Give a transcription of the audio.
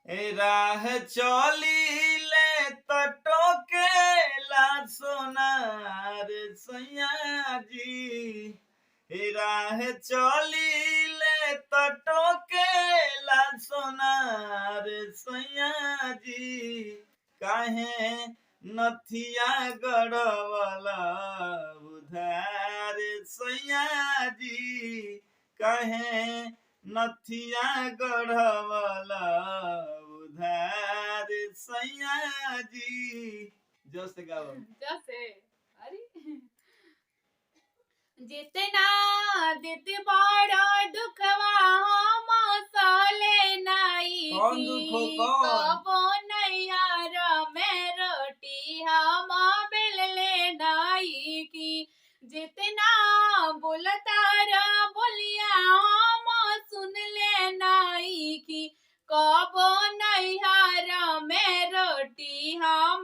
राह चली ले तटो के ला सोनार सैया जी। राह चली ले तटो के ला सोनार सैया जी। काहे नथिया गड़वला उधार सैया जी। काहे नथिया गढ़वला उधार सैया जी। जो से गाओ जैसे अरे जितना दित बड़ा दुखवा हम सहले नहीं कौन दुख हो कौन? कबो नैयार में रोटी हम बेलले नहीं की। जितना बोलतारा बोलिया हम सुन ले नहीं की। कबो नैयार में रोटी हम